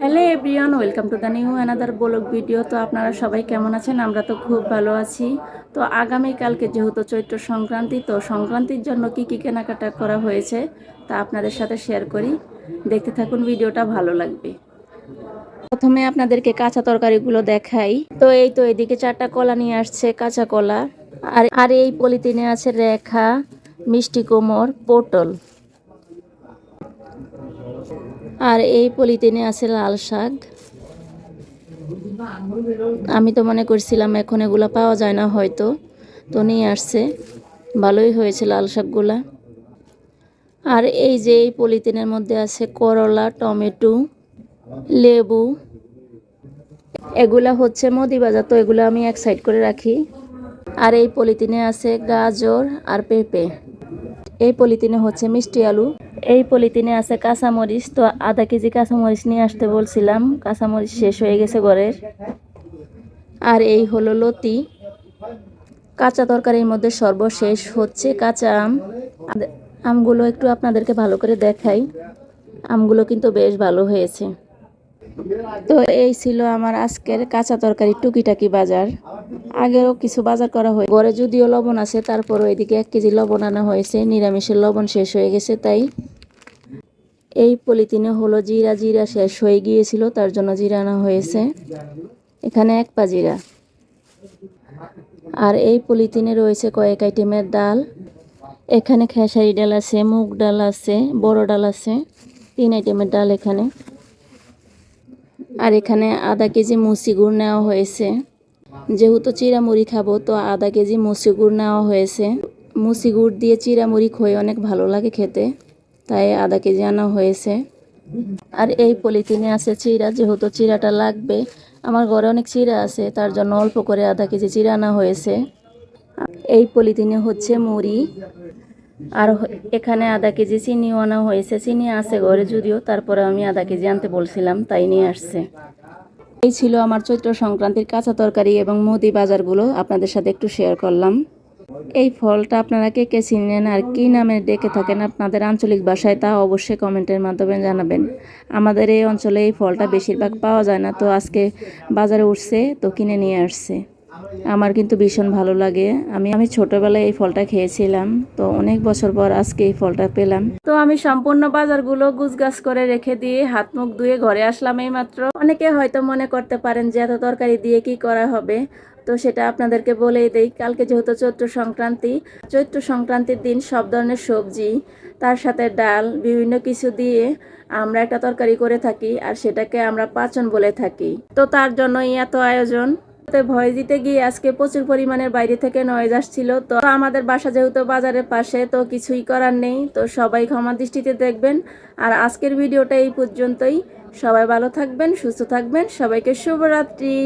Hello everyone, welcome to the new another blog video. তো আপনারা সবাই কেমন আছেন? আমরা তো খুব ভালো আছি। তো আগামীকালকে যেহেতু চৈত্র সংক্রান্তি, তো সংক্রান্তির জন্য কি কি কেনাকাটা করা হয়েছে তা আপনাদের সাথে শেয়ার করি। দেখতে থাকুন, ভিডিওটা ভালো লাগবে। প্রথমে আপনাদেরকে কাঁচা তরকারিগুলো দেখাই। তো এই তো এদিকে 4টা কলা নিয়ে আসছে, কাঁচা কলা। আর এই পলিথিনে আছে রেখা, মিষ্টি কুমড়, পটল। আর এই পলিথিনে আছে লাল শাক। আমি তো মনে করছিলাম এখন এগুলা পাওয়া যায় না হয়তো, তো নিয়ে আসছে। ভালোই হয়েছে লাল শাকগুলা। আর এই যে এই পলিথিনের মধ্যে আছে করলা, টমেটো, লেবু। এগুলা হচ্ছে মুদি বাজার, তো এগুলো আমি এক সাইড করে রাখি। আর এই পলিথিনে আছে গাজর আর পেঁপে। এই পলিথিনে হচ্ছে মিষ্টি আলু। এই পলিথিনে আছে কাঁচামরিচ, তো আধা কেজি কাঁচামরিচ নিয়ে আসতে বলছিলাম, কাঁচামরিচ শেষ হয়ে গেছে ঘরের। আর এই হলো লতি। কাঁচা তরকারির মধ্যে সর্বশেষ হচ্ছে কাঁচা আম। আমগুলো একটু আপনাদেরকে ভালো করে দেখাই। আমগুলো কিন্তু বেশ ভালো হয়েছে। তো এই ছিল আমার আজকের কাঁচা তরকারি টুকিটাকি বাজার। আগেও কিছু বাজার করা হয় ঘরে, যদিও লবণ আছে, তারপরও এদিকে 1 কেজি লবণ আনা হয়েছে। নিরামিষের লবণ শেষ হয়ে গেছে তাই। এই পলিথিনে হলো জিরা, জিরা শেষ হয়ে গিয়েছিল, তার জন্য জিরা আনা হয়েছে। এখানে 1 পা জিরা। আর এই পলিথিনে রয়েছে কয়েক আইটেমের ডাল। এখানে খেসারি ডাল আছে, মুগ ডাল আছে, বড় ডাল আছে, 3 আইটেমের ডাল এখানে। আর এখানে আধা কেজি মুসি গুড় নেওয়া হয়েছে। যেহেতু চিড়ামুড়ি খাবো, তো আধা কেজি মুসি গুড় নেওয়া হয়েছে। মুসি গুড় দিয়ে চিড়ামুড়ি খই অনেক ভালো লাগে খেতে, তাই আধা কেজি আনা হয়েছে। আর এই পলিথিনে আছে চিড়া, যেহেতু চিড়াটা লাগবে। আমার ঘরে অনেক চিড়া আছে, তার জন্য অল্প করে আধা কেজি চিড়া আনা হয়েছে। এই পলিথিনে হচ্ছে মুড়ি। আর এখানে আধা কেজি চিনিও আনা হয়েছে। চিনি আছে ঘরে যদিও, তারপরে আমি আধা কেজি আনতে বলছিলাম, তাই নিয়ে আসছে। এই ছিল আমার চৈত্র সংক্রান্তির কাঁচা তরকারি এবং মুদি বাজারগুলো, আপনাদের সাথে একটু শেয়ার করলাম। এই ফলটা আপনারা কে কে চিনেন আর কি নামে ডেকে থাকেন আপনাদের আঞ্চলিক ভাষায়, তা অবশ্যই কমেন্টের মাধ্যমে জানাবেন। আমাদের এই অঞ্চলে এই ফলটা বেশিরভাগ পাওয়া যায় না, তো আজকে বাজারে উঠছে, তো কিনে নিয়ে আসছে। আমার কিন্তু ভীষণ ভালো লাগে। আমি ছোটবেলায় এই ফলটা খেয়েছিলাম, তো অনেক বছর পর আজকে এই ফলটা পেলাম। তো আমি সম্পূর্ণ বাজারগুলো গুছগাছ করে রেখে দিয়ে হাত মুখ ধুয়ে ঘরে আসলাম এই মাত্র। অনেকে হয়তো মনে করতে পারেন যে এত তরকারি দিয়ে কি করা হবে, তো সেটা আপনাদেরকে বলেই দেই। কালকে যেহেতু চৈত্র সংক্রান্তির দিন সব ধরনের সবজি, তার সাথে ডাল, বিভিন্ন কিছু দিয়ে আমরা একটা তরকারি করে থাকি, আর সেটাকে আমরা পাচন বলে থাকি। তো তার জন্যই এত আয়োজন। ভয় দিতে গিয়ে আজকে প্রচুর পরিমাণের বাইরে থেকে নয়েজ আসছিল। তো আমাদের বাসা যেহেতু বাজারের পাশে, তো কিছুই করার নেই। তো সবাই ক্ষমা দৃষ্টিতে দেখবেন। আর আজকের ভিডিওটা এই পর্যন্তই। সবাই ভালো থাকবেন, সুস্থ থাকবেন। সবাইকে শুভরাত্রি।